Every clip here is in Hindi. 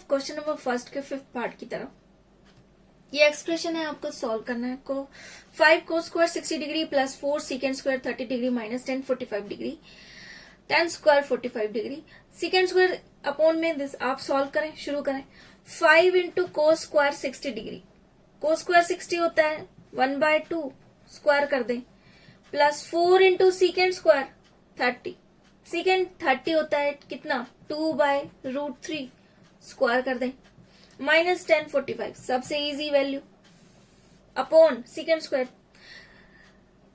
क्वेश्चन नंबर फर्स्ट के 5th पार्ट की तरफ। ये एक्सप्रेशन है, आपको सॉल्व करना है। को 5 cos square 60 degree plus 4 second square 30 degree minus 10 45 degree 10 square 45 degree second square upon में दिस आप सॉल्व करें, शुरू करें। 5 into cos square 60 degree, cos square 60 होता है 1/2 स्क्वायर कर दें, plus 4 into second square 30, second 30 होता है कितना 2/√3 स्क्वायर कर दें, माइनस 10 45 सबसे easy value upon second square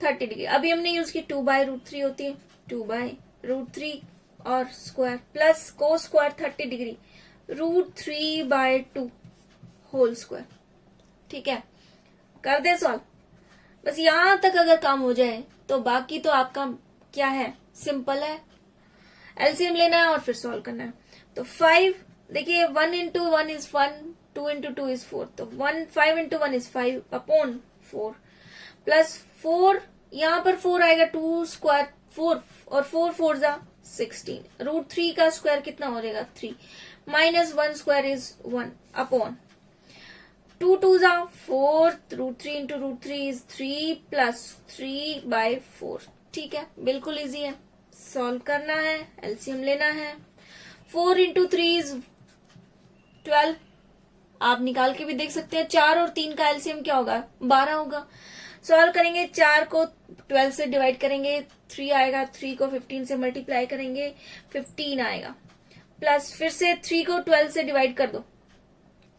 30 degree. अभी हमने यूज की 2/√3 होती है 2/√3 और square plus cos square 30 degree √3/2 whole square. ठीक है, कर दे सॉल्व। बस यहां तक अगर काम हो जाए तो बाकी तो आपका क्या है, सिंपल है। एलसीएम लेना है और फिर सॉल्व करना है। तो 5 देखिए 1 इंटू 1 इज 1, 2 इंटू 2 इज 4, तो 5 इंटू 1 इज 5 अपॉन 4 प्लस 4 यहां पर 4 आएगा 2 स्क्वायर 4 और 4 4 जा 16, √3 का स्क्वायर कितना हो जाएगा 3 माइनस 1 स्क्वायर इज 1 अपॉन 2 2 जा 4, √3 इंटू √3 इज 3 प्लस 3/4। ठीक है, बिल्कुल इजी है, सॉल्व करना है, एलसीएम लेना है। 4 इंटू 3 इज 12, आप निकाल के भी देख सकते हैं। 4 और 3 का एलसीएम क्या होगा 12 होगा। सॉल्व करेंगे, 4 को 12 से डिवाइड करेंगे 3 आएगा, 3 को 15 से मल्टीप्लाई करेंगे 15 आएगा, प्लस फिर से 3 को 12 से डिवाइड कर दो,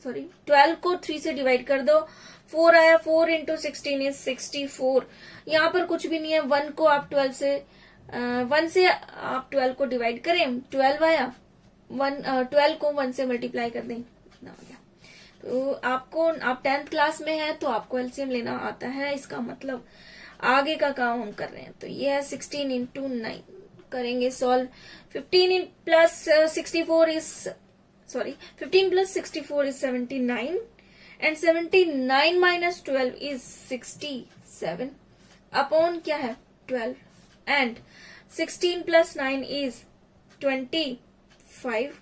सॉरी 12 को 3 से डिवाइड कर दो, 4 आया, 4 इंटू 16 इज 64। यहाँ पर कुछ भी नहीं है, 1 को आप 12 से 1 से आप 12 को डिवाइड करें 12 आया, 12 को 1 से मल्टीप्लाई कर दें इतना हो गया। तो आपको, आप 10th क्लास में है तो आपको एलसीएम लेना आता है, इसका मतलब आगे का काम हम कर रहे हैं। तो ये है 16 इंटू 9 करेंगे solve. 15 plus 64 is sorry 15 plus 64 is 79 and 79 minus 12 is 67 upon क्या है 12 एंड 16 प्लस 9 इज 25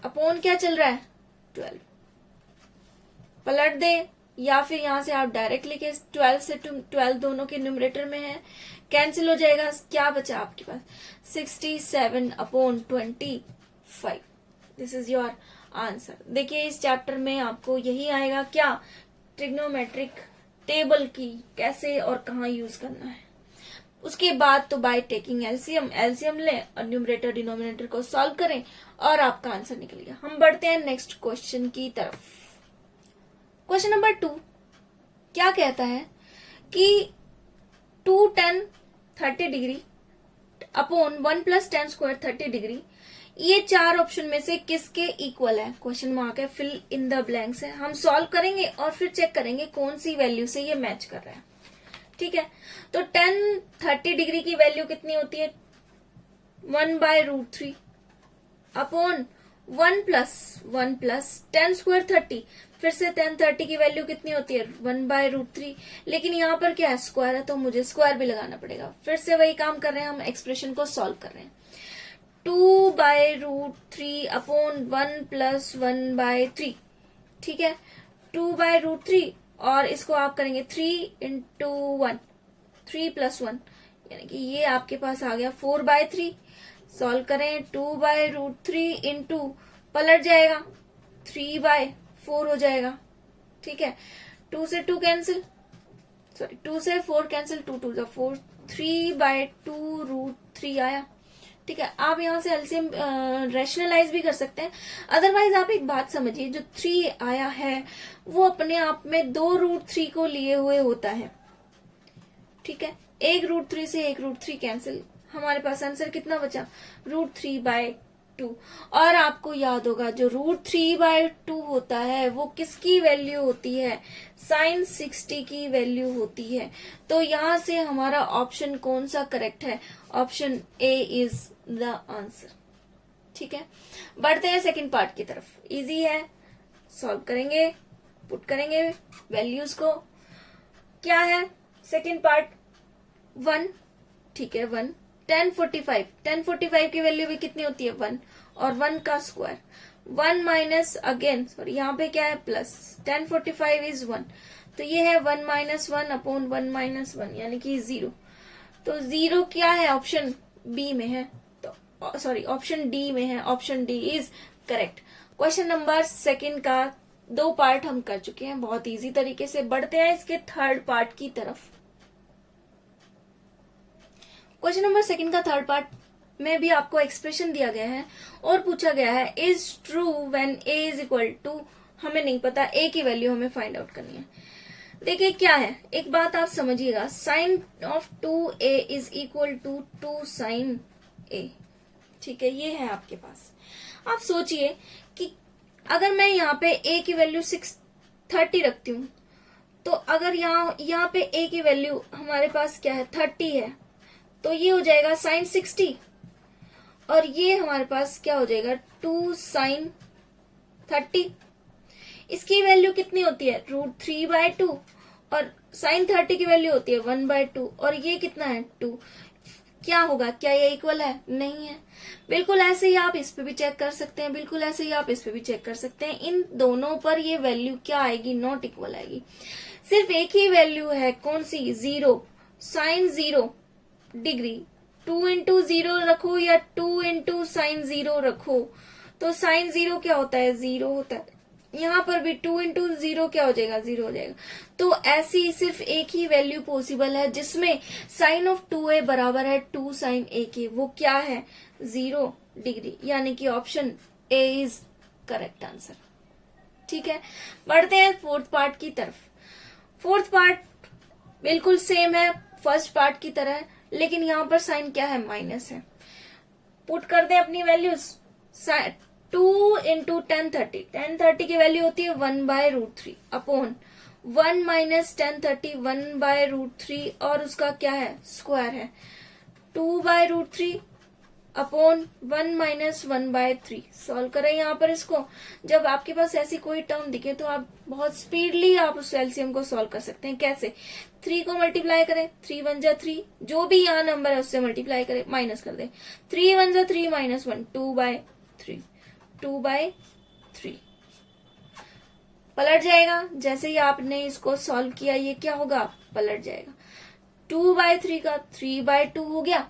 अपॉन क्या चल रहा है 12। पलट दे या फिर यहां से आप डायरेक्ट लिखे 12 से 12 दोनों के न्यूमरेटर में है, कैंसिल हो जाएगा, क्या बचा आपके पास 67 upon 25। This is your answer. देखिए इस चैप्टर में आपको यही आएगा क्या, ट्रिग्नोमेट्रिक टेबल की कैसे और कहाँ यूज करना है। उसके बाद तो बाय टेकिंग एलसीएम लें और न्यूमरेटर डिनोमिनेटर को सॉल्व करें और आपका आंसर निकल गया। हम बढ़ते हैं नेक्स्ट क्वेश्चन की तरफ। क्वेश्चन नंबर 2 क्या कहता है कि 2 10 30 degree upon 1 plus 10 square 30 degree, ये 4 ऑप्शन में से किसके इक्वल है। क्वेश्चन मार्क है, फिल इन द ब्लैंक्स है। हम सॉल्व करेंगे और फिर चेक करेंगे कौन सी वैल्यू से ये मैच कर रहा है। ठीक है, तो 10 30 डिग्री की वैल्यू कितनी होती है 1/√3 अपॉन 1 प्लस 10 स्क्वायर 30, फिर से 10 30 की वैल्यू कितनी होती है 1/√3, लेकिन यहाँ पर क्या है स्क्वायर है तो मुझे स्क्वायर भी लगाना पड़ेगा। फिर से वही काम कर रहे हैं, हम एक्सप्रेशन को सॉल्व कर रहे हैं। 2/√3 अपॉन 1 प्लस 1/3, ठीक है 2/√3 और इसको आप करेंगे 3 इंटू 1, 3 प्लस 1 यानी कि ये आपके पास आ गया 4/3। सॉल्व करें 2/√3 इंटू पलट जाएगा 3/4 हो जाएगा। ठीक है, 2 से 2 कैंसिल, सॉरी 2 से 4 कैंसिल, 2 2 4, 3/2√3 आया। ठीक है, आप यहां से एलसीएम रैशनलाइज भी कर सकते हैं। अदरवाइज आप एक बात समझिए, जो 3 आया है वो अपने आप में 2√3 को लिए हुए होता है। ठीक है, एक √3 से एक √3 कैंसिल, हमारे पास आंसर कितना बचा √3/2। और आपको याद होगा जो √3/2 होता है वो किसकी वैल्यू होती है, sin 60 की वैल्यू होती है। तो यहां से हमारा ऑप्शन कौन सा करेक्ट है, option A is the answer. ठीक है, बढ़ते हैं सेकंड पार्ट की तरफ। इजी है, सॉल्व करेंगे, पुट करेंगे वैल्यूज को। क्या है सेकंड पार्ट 1, ठीक है 1 10 45 की वैल्यू भी कितनी होती है 1 और 1 का स्क्वायर 1 माइनस अगेन सॉरी यहाँ पे क्या है प्लस 1045 इज 1, तो ये है 1 माइनस 1 अपॉन 1 माइनस 1 यानी कि 0। तो 0 क्या है ऑप्शन बी में है, तो सॉरी ऑप्शन डी में है, option D is correct. Question number second का 2 पार्ट हम कर चुके हैं बहुत इजी तरीके से। बढ़ते हैं इसके थर्ड पार्ट की तरफ। क्वेश्चन नंबर सेकंड का थर्ड पार्ट में भी आपको एक्सप्रेशन दिया गया है और पूछा गया है is true when a is equal to, हमें नहीं पता a की वैल्यू हमें फाइंड आउट करनी है। देखिए क्या है, एक बात आप समझिएगा, sine of 2a is equal to 2 sine a, ठीक है, ये है आपके पास। आप सोचिए कि अगर मैं यहाँ पे a की वैल्यू 630 रखती हूँ, तो अगर यहाँ पे a की वैल्यू हमारे पास क्या है 30 है, तो ये हो जाएगा साइन 60, और ये हमारे पास क्या हो जाएगा 2 साइन 30। इसकी वैल्यू कितनी होती है √3/2, और साइन 30 की वैल्यू होती है 1/2, और ये कितना है 2। क्या होगा, क्या ये इक्वल है? नहीं है। बिल्कुल ऐसे ही आप इस पे भी चेक कर सकते हैं, बिल्कुल ऐसे ही आप इस पे भी चेक कर सकते हैं। इन दोनों पर ये वैल्यू क्या आएगी, नॉट इक्वल आएगी। सिर्फ एक ही वैल्यू है, कौन सी, 0, साइन 0 डिग्री। 2 इंटू 0 रखो या 2 इंटू साइन 0 रखो, तो साइन 0 क्या होता है 0 होता है। यहाँ पर भी 2 इंटू 0 क्या हो जाएगा 0 हो जाएगा। तो ऐसी सिर्फ एक ही वैल्यू पॉसिबल है जिसमें साइन ऑफ 2a बराबर है 2 साइन a के, वो क्या है 0 डिग्री, यानी कि option A is correct answer. ठीक है, बढ़ते हैं फोर्थ पार्ट की तरफ। फोर्थ पार्ट बिल्कुल सेम है फर्स्ट पार्ट की तरह, लेकिन यहाँ पर साइन क्या है, माइनस है। पुट कर दे अपनी वैल्यूज। 2 इंटू 1030, 1030 की वैल्यू होती है 1/√3 अपॉन 1 माइनस 1030 1/√3, और उसका क्या है स्क्वायर है 2/√3 अपॉन 1 माइनस 1/3। सॉल्व करें यहाँ पर इसको। जब आपके पास ऐसी कोई टर्म दिखे तो आप बहुत स्पीडली आप उस एलसीएम को सॉल्व कर सकते हैं। कैसे, 3 को मल्टीप्लाई करें, 3 1 जा 3, जो भी यहाँ नंबर है उससे मल्टीप्लाई करें, माइनस कर दे, 3 1 जा 3 माइनस 1, 2/3, 2/3 पलट जाएगा। जैसे ही आपने इसको सॉल्व किया ये क्या होगा, पलट जाएगा। 2/3 का 3/2 हो गया,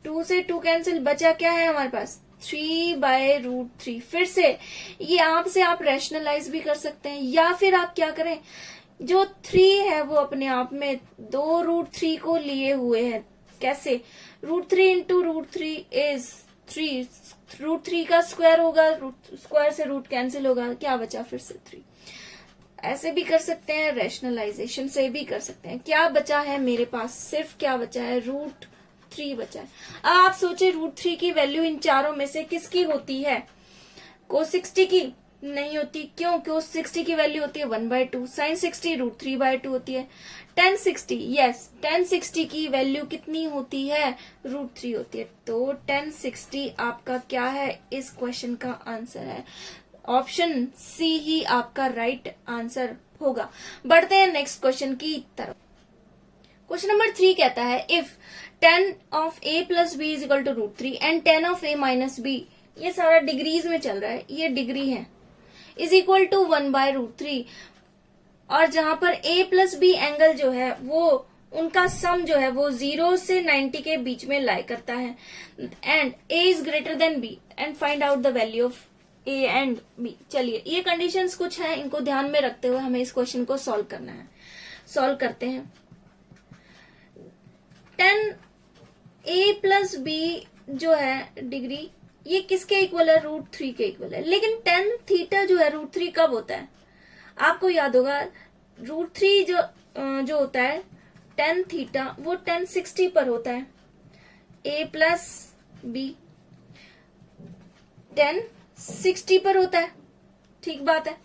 2 से 2 कैंसिल, बचा क्या है हमारे पास 3/√3। फिर से ये आप रैशनलाइज भी कर सकते हैं, या फिर आप क्या करें, जो 3 है वो अपने आप में 2√3 को लिए हुए है। कैसे, √3 इंटू √3 इज 3, √3 का स्क्वायर होगा, स्क्वायर से रूट कैंसिल होगा, क्या बचा फिर से 3। ऐसे भी कर सकते हैं, रैशनलाइजेशन से भी कर सकते हैं। क्या बचा है मेरे पास, सिर्फ क्या बचा है √3 बचा है। अब आप सोचे √3 की वैल्यू इन चारों में से किसकी होती है, cos 60 की नहीं होती। क्यों, cos 60 की वैल्यू होती है 1/2, sin 60 √3/2 होती है। tan 60, यस tan 60 की वैल्यू कितनी होती है √3 होती है। तो tan 60 आपका क्या है, इस क्वेश्चन का आंसर है। ऑप्शन सी ही आपका राइट आंसर होगा। बढ़ते हैं नेक्स्ट क्वेश्चन की तरफ। क्वेश्चन नंबर 3 कहता है if tan of a plus b is equal to √3 and tan of a minus b, ये सारा डिग्रीज में चल रहा है, ये डिग्री है, इज इक्वल टू 1/√3, और जहां पर a प्लस b एंगल जो है वो उनका सम जो है वो 0 से 90 के बीच में लाई करता है, and a is greater than b and find out the value of a and b। चलिए ये कंडीशंस कुछ हैं, इनको ध्यान में रखते हुए हमें इस क्वेश्चन को सॉल्व करना है। सॉल्व करते हैं। tan a प्लस b जो है डिग्री, ये किसके इक्वल है, √3 के इक्वल है। लेकिन tan थीटा जो है √3 कब होता है, आपको याद होगा √3 जो होता है tan थीटा वो tan 60 पर होता है। a प्लस b tan 60 पर होता है, ठीक बात है।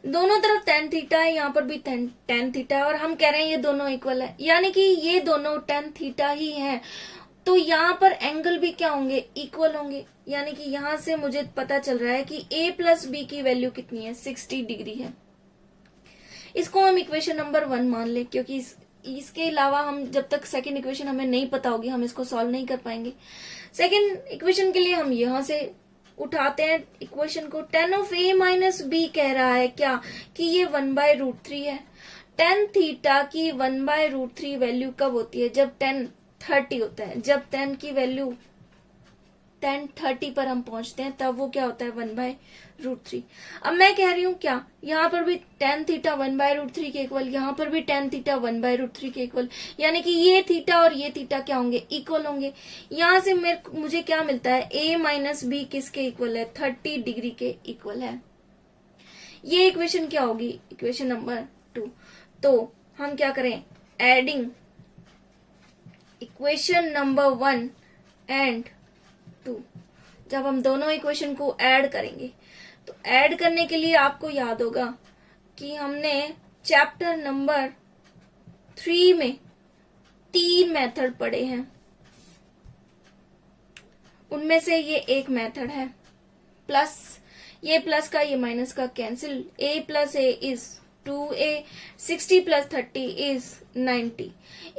दोनों तरफ tan थीटा है, यहाँ पर भी tan थीटा है, और हम कह रहे हैं ये दोनों इक्वल है, यानी कि ये दोनों tan थीटा ही हैं। तो यहाँ पर एंगल भी क्या होंगे, इक्वल होंगे, यानी कि यहां से मुझे पता चल रहा है कि a प्लस बी की वैल्यू कितनी है, 60 डिग्री है। इसको हम इक्वेशन नंबर 1 मान लें, क्योंकि इसके अलावा हम जब तक सेकंड इक्वेशन हमें नहीं पता होगी हम इसको सॉल्व नहीं कर पाएंगे। सेकंड इक्वेशन के लिए हम यहां से उठाते हैं इक्वेशन को, tan of a minus B कह रहा है क्या कि ये 1/√3 है। tan थीटा की 1/√3 वैल्यू कब होती है? जब tan 30 होता है। जब tan की वैल्यू tan 30 पर हम पहुंचते हैं तब वो क्या होता है? 1/√3। अब मैं कह रही हूं क्या यहाँ पर भी tan थीटा 1/√3 के इक्वल, यहाँ पर भी tan थीटा 1/√3 के इक्वल, यानी कि ये थीटा और ये थीटा क्या होंगे? इक्वल होंगे। यहां से मुझे क्या मिलता है? a माइनस बी किसके इक्वल है? 30 डिग्री के इक्वल है। ये इक्वेशन क्या होगी? Equation number 2। तो हम क्या करें? Adding equation number 1 and 2। जब हम दोनों इक्वेशन को ऐड करेंगे तो ऐड करने के लिए आपको याद होगा कि हमने चैप्टर नंबर 3 में 3 मेथड पढ़े हैं, उनमें से ये एक मेथड है प्लस, ये प्लस का ये माइनस का cancel, a plus a is 2a, 60 plus 30 is 90।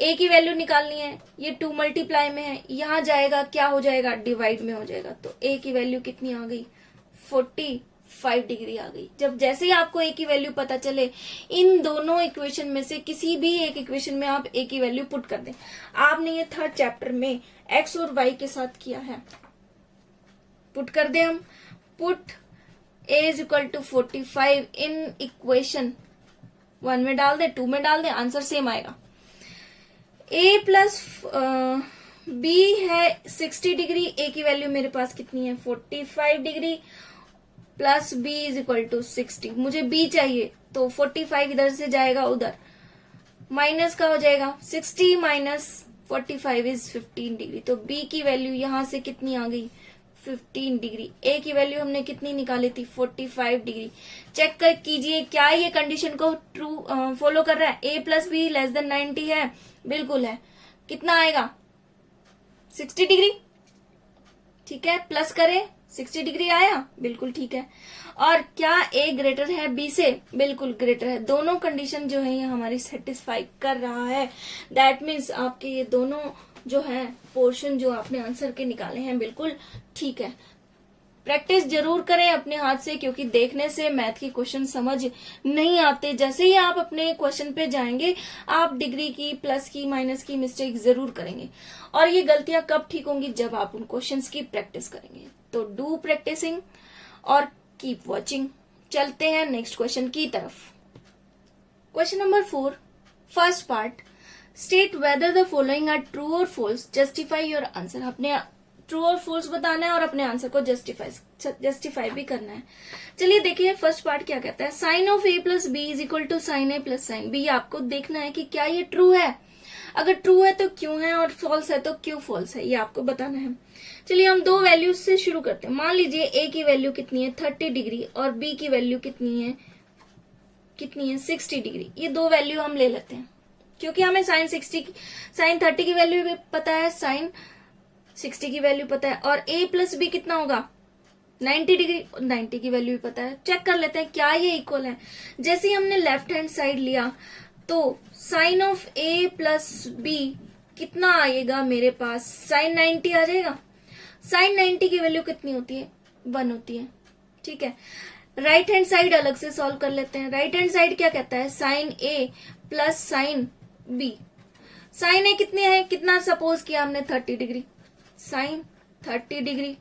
a की वैल्यू निकालनी है, ये 2 मल्टीप्लाई में है, यहां जाएगा क्या हो जाएगा? डिवाइड में हो जाएगा। तो a की वैल्यू कितनी आ गई? 45 डिग्री आ गई। जब जैसे ही आपको a की वैल्यू पता चले, इन दोनों इक्वेशन में से किसी भी एक इक्वेशन में आप a की वैल्यू पुट कर दें। आपने ये 3rd चैप्टर में x और y के साथ किया है, पुट कर दे हम। Put a is equal to 45 इन इक्वेशन 1 में डाल दे, 2 में डाल दे, आंसर सेम आएगा। a प्लस b है 60 डिग्री, a की वैल्यू मेरे पास कितनी है? 45 degree plus b is equal to 60। मुझे b चाहिए तो 45 इधर से जाएगा उधर, माइनस का हो जाएगा 60 माइनस 45 इज 15 डिग्री। तो b की वैल्यू यहां से कितनी आ गई? 15 डिग्री। a की वैल्यू हमने कितनी निकाली थी? 45 डिग्री। चेक कर कीजिए क्या ये कंडीशन को ट्रू फॉलो कर रहा है? a plus be less than 90 है, बिल्कुल है। कितना आएगा? 60 डिग्री। ठीक है, प्लस करें 60 डिग्री आया, बिल्कुल ठीक है। और क्या a ग्रेटर है b से? बिल्कुल ग्रेटर है। दोनों कंडीशन जो है ये हमारी सेटिस्फाई कर रहा है। दैट मीन्स आपके ये दोनों जो है पोर्शन जो आपने आंसर के निकाले हैं बिल्कुल ठीक है। प्रैक्टिस जरूर करें अपने हाथ से, क्योंकि देखने से मैथ के क्वेश्चन समझ नहीं आते। जैसे ही आप अपने क्वेश्चन पे जाएंगे आप डिग्री की, प्लस की, माइनस की मिस्टेक जरूर करेंगे। और ये गलतियां कब ठीक होंगी? जब आप उन क्वेश्चंस की प्रैक्टिस करेंगे। तो डू प्रैक्टिसिंग और कीप वॉचिंग। चलते हैं नेक्स्ट क्वेश्चन की तरफ। Question number 4, first part, state whether the following are true और फॉल्स, जस्टिफाई योर आंसर। अपने ट्रू और फॉल्स बताना है और अपने आंसर को जस्टिफाई भी करना है। चलिए देखिए फर्स्ट पार्ट क्या कहता है। Sine of a plus B is equal to sine a plus sine B. आपको देखना है कि क्या ये ट्रू है, अगर ट्रू है तो क्यों है, और फॉल्स है तो क्यों फॉल्स है, ये आपको बताना है। चलिए हम दो वैल्यूज से शुरू करते हैं। मान लीजिए a की वैल्यू कितनी है? 30 डिग्री और b की वैल्यू कितनी है? 60 डिग्री। ये दो वैल्यू हम ले लेते हैं क्योंकि हमें साइन 30 की वैल्यू भी पता है, साइन 60 की वैल्यू पता है, और a प्लस बी कितना होगा? 90 डिग्री, 90 की वैल्यू भी पता है। चेक कर लेते हैं क्या ये इक्वल है। जैसे ही हमने लेफ्ट हैंड साइड लिया तो sine of a plus B कितना आएगा मेरे पास? साइन 90 आ जाएगा। साइन 90 की वैल्यू कितनी होती है? 1 होती है। ठीक है, राइट हैंड साइड अलग से सॉल्व कर लेते हैं। राइट हैंड साइड क्या कहता है? Sine a plus sine b। Sine a कितने है? कितना सपोज किया हमने? 30 डिग्री, साइन 30 डिग्री,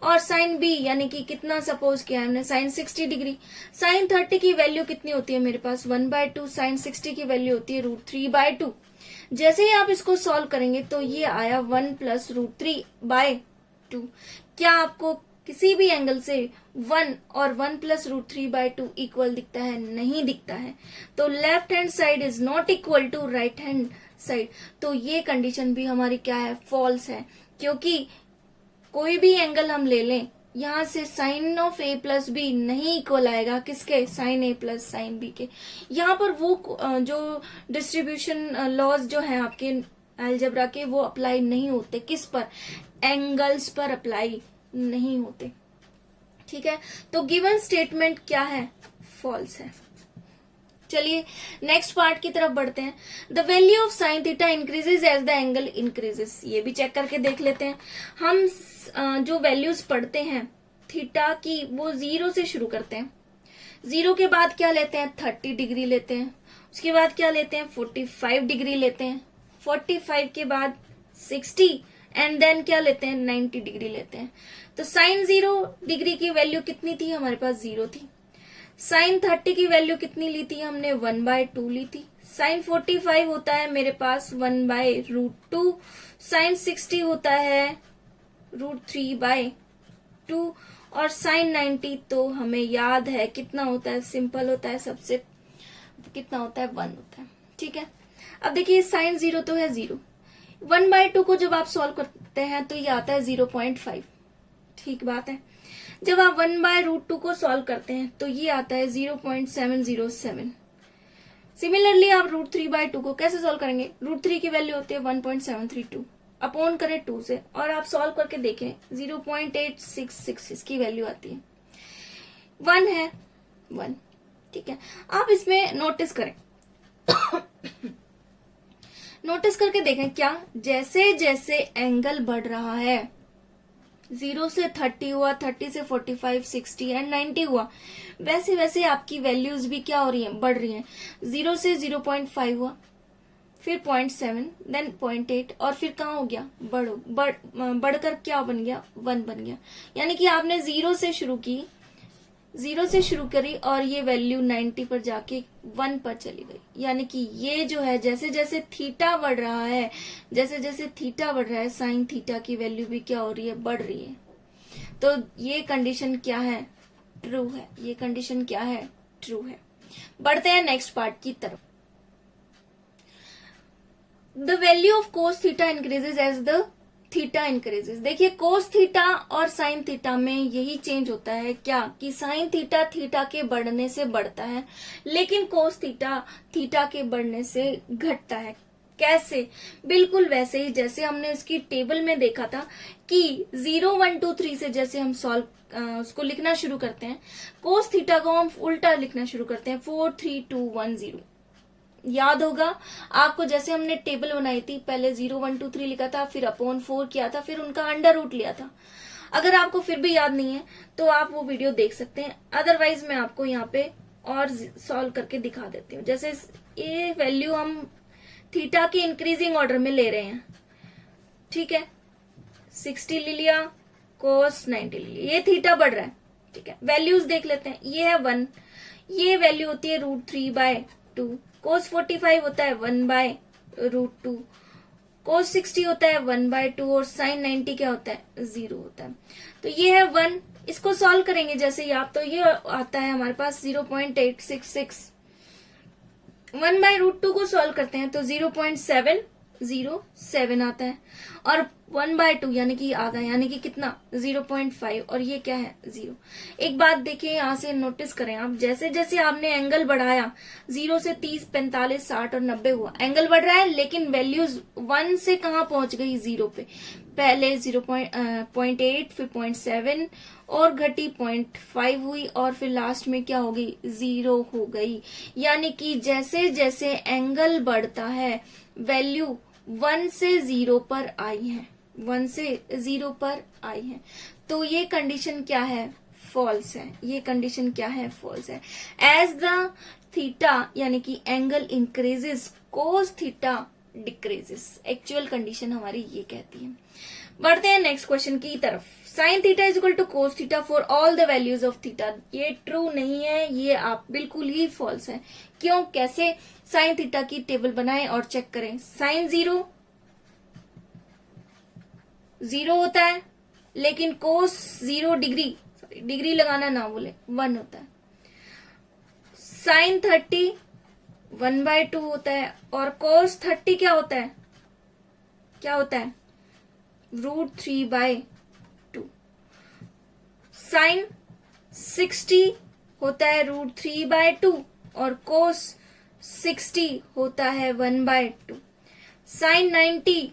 और साइन b यानी कि कितना सपोज किया हमने? Sign 60 degree. साइन 30 की वैल्यू कितनी होती है मेरे पास? 1/2। साइन 60 की वैल्यू होती है √3/2। जैसे ही आप इसको सॉल्व करेंगे तो ये आया 1 प्लस √3/2। क्या आपको किसी भी एंगल से 1 और 1 प्लस √3/2 इक्वल दिखता है? नहीं दिखता है। तो left hand side is not equal to right hand side. तो ये कंडीशन भी हमारी क्या है? फॉल्स है, क्योंकि कोई भी एंगल हम ले लें यहां से sine of a plus B नहीं इक्वल आएगा किसके? Sine a plus sine B के। यहाँ पर वो जो डिस्ट्रीब्यूशन लॉज जो है आपके अलजेब्रा के वो अप्लाई नहीं होते। किस पर? एंगल्स पर अप्लाई नहीं होते। ठीक है, तो गिवन स्टेटमेंट क्या है? फॉल्स है। चलिए नेक्स्ट पार्ट की तरफ बढ़ते हैं। The value of sine theta increases as the angle increases. ये भी चेक करके देख लेते हैं। हम जो वैल्यूज पढ़ते हैं थीटा की वो 0 से शुरू करते हैं। 0 के बाद क्या लेते हैं, 30 डिग्री लेते हैं। उसके बाद क्या लेते हैं, 45 डिग्री लेते हैं। 45 के बाद 60 एंड देन क्या लेते हैं, 90 डिग्री लेते हैं। तो साइन 0 डिग्री की वैल्यू कितनी थी, हमारे पास 0 थी। साइन 30 की वैल्यू कितनी ली थी हमने, 1/2 ली थी। साइन 45 होता है मेरे पास 1/√2। साइन 60 होता है √3/2 और साइन 90 तो हमें याद है कितना होता है, सिंपल होता है सबसे, कितना होता है, 1 होता है। ठीक है, अब देखिए साइन 0 तो है 0, 1/2 को जब आप सॉल्व करते हैं तो ये आता है 0.5। ठीक बात है, जब आप 1/√2 को सॉल्व करते हैं तो ये आता है 0.707। सिमिलरली आप √3/2 को कैसे सॉल्व करेंगे, √3 की वैल्यू होती है 1.732, अपॉन करें 2 से और आप सॉल्व करके देखें 0.866 इसकी वैल्यू आती है। 1 है 1। ठीक है, आप इसमें नोटिस करें नोटिस करके देखें क्या, जैसे जैसे एंगल बढ़ रहा है, 0 से 30 हुआ, 30 से 45, 60 एंड 90 हुआ, वैसे वैसे आपकी वैल्यूज भी क्या हो रही हैं, बढ़ रही हैं। 0 से 0.5 हुआ, फिर 0.7, देन 0.8 और फिर कहाँ हो गया, बढ़कर क्या बन गया, 1 बन गया। यानी कि आपने 0 से शुरू करी और ये वैल्यू 90 पर जाके 1 पर चली गई। यानी कि ये जो है जैसे जैसे थीटा बढ़ रहा है, जैसे जैसे थीटा बढ़ रहा है, साइन थीटा की वैल्यू भी क्या हो रही है, बढ़ रही है। तो ये कंडीशन क्या है, ट्रू है। ये कंडीशन क्या है, ट्रू है। बढ़ते हैं नेक्स्ट पार्ट की तरफ। The value of cos theta increases as the theta increases. देखिए कोस थीटा और साइन थीटा में यही चेंज होता है क्या, कि साइन थीटा थीटा के बढ़ने से बढ़ता है, लेकिन कोस थीटा थीटा के बढ़ने से घटता है। कैसे, बिल्कुल वैसे ही जैसे हमने उसकी टेबल में देखा था कि 0 1 2 3 से जैसे हम सॉल्व उसको लिखना शुरू करते हैं, कोस थीटा को हम उल्टा लिखना शुरू करते हैं, 4 3 2 1 0। याद होगा आपको, जैसे हमने टेबल बनाई थी, पहले 0 1 2 3 लिखा था, फिर अपॉन 4 किया था, फिर उनका अंडर रूट लिया था। अगर आपको फिर भी याद नहीं है तो आप वो वीडियो देख सकते हैं, अदरवाइज मैं आपको यहाँ पे और सॉल्व करके दिखा देती हूँ। जैसे ये वैल्यू हम थीटा के इंक्रीजिंग ऑर्डर में ले रहे हैं। ठीक है, 60 ले लिया, कोस 90 ले लिया, ये थीटा बढ़ रहा है। ठीक है, वैल्यूज देख लेते हैं। ये है 1, ये वैल्यू होती है √3/2। कोस 45 होता है 1/√2, कोस 60 होता है 1/2 और साइन 90 क्या होता है, 0 होता है। तो ये है 1, इसको सॉल्व करेंगे जैसे ही आप, तो ये आता है हमारे पास 0.866। 1/√2 को सॉल्व करते हैं तो 0.707 आता है, और 1/2 यानी कि आधा, यानी कि कितना, 0.5, और ये क्या है, 0। एक बात देखिए, यहाँ से नोटिस करें आप, जैसे जैसे आपने एंगल बढ़ाया, 0 से 30, 45, 60 और 90 हुआ, एंगल बढ़ रहा है, लेकिन वैल्यूज 1 से कहाँ पहुंच गई, 0 पे। पहले 0.8, फिर 0.7 और घटी 0.5 हुई, और फिर लास्ट में क्या हो गई, 0 हो गई। यानी कि जैसे जैसे एंगल बढ़ता है, वैल्यू 1 से 0 पर आई है, 1 से 0 पर आई है। तो ये कंडीशन क्या है, फॉल्स है। ये कंडीशन क्या है, फॉल्स है। एज द थीटा यानी कि angle increases, cos theta decreases. Actual condition हमारी ये कहती है। बढ़ते हैं नेक्स्ट क्वेश्चन की तरफ। Sine theta is equal to cos theta for all the values of theta. ये ट्रू नहीं है, ये आप बिल्कुल ही फॉल्स है। क्यों, कैसे, साइन थीटा की टेबल बनाएं और चेक करें। साइन 0 होता है, लेकिन कोस 0 डिग्री, सॉरी डिग्री लगाना ना बोले, 1 होता है। साइन 30 1/2 होता है, और कोस 30 क्या होता है, क्या होता है, √3/2। साइन 60 होता है √3/2 और कोस 60 होता है 1/2। साइन 90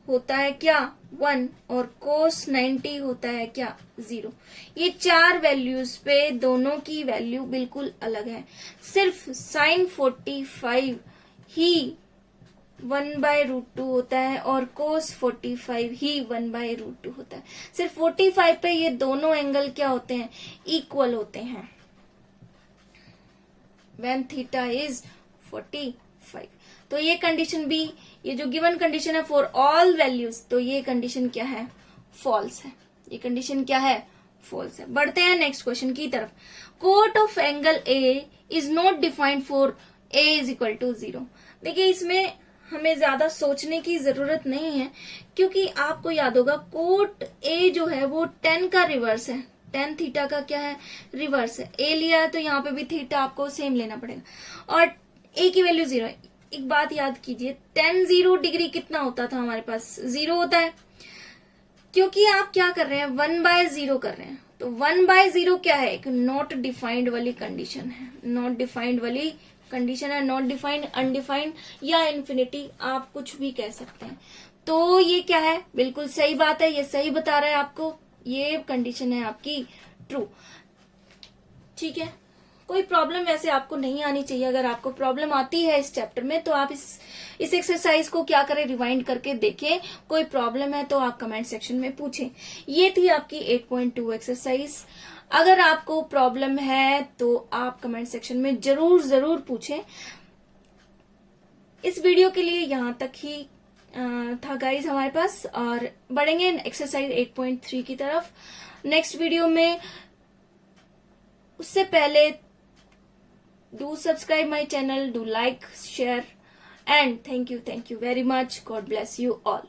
होता है क्या, 1, और कोस 90 होता है क्या, 0। ये 4 वैल्यूज पे दोनों की वैल्यू बिल्कुल अलग है। सिर्फ साइन 45 ही 1/√2 होता है और cos 45 ही 1/√2 होता है। सिर्फ 45 पे ये दोनों एंगल क्या होते हैं, इक्वल होते हैं when थीटा इज 45। तो ये कंडीशन भी, ये जो गिवन कंडीशन है फॉर ऑल वैल्यूज, तो ये कंडीशन क्या है, फॉल्स है। ये कंडीशन क्या है, फॉल्स है। बढ़ते हैं नेक्स्ट क्वेश्चन की तरफ। Cot of angle A is not defined for A is equal to 0। देखिए इसमें हमें ज्यादा सोचने की जरूरत नहीं है, क्योंकि आपको याद होगा कोट ए जो है वो tan का रिवर्स है, tan थीटा का क्या है, रिवर्स है। ए लिया है तो यहाँ पे भी थीटा आपको सेम लेना पड़ेगा और ए की वैल्यू 0 है। एक बात याद कीजिए, tan 0 डिग्री कितना होता था हमारे पास, 0 होता है। क्योंकि आप क्या कर रहे हैं, 1/0 कर रहे हैं, तो 1/0 क्या है, एक नॉट डिफाइंड वाली कंडीशन है, नॉट डिफाइंड वाली कंडीशन है। नॉट डिफाइंड, अनडिफाइंड या इन्फिनिटी, आप कुछ भी कह सकते हैं। तो ये क्या है, बिल्कुल सही बात है, ये सही बता रहा है आपको, ये कंडीशन है आपकी ट्रू। ठीक है, कोई प्रॉब्लम वैसे आपको नहीं आनी चाहिए। अगर आपको प्रॉब्लम आती है इस चैप्टर में तो आप इस एक्सरसाइज को क्या करें, रिवाइंड करके देखें। कोई प्रॉब्लम है तो आप कमेंट सेक्शन में पूछें। ये थी आपकी 8.2 एक्सरसाइज। अगर आपको प्रॉब्लम है तो आप कमेंट सेक्शन में जरूर पूछें। इस वीडियो के लिए यहां तक ही था गाइज हमारे पास, और बढ़ेंगे एक्सरसाइज 8.3 की तरफ नेक्स्ट वीडियो में। उससे पहले do subscribe my channel, do like, share, and thank you very much. God bless you all.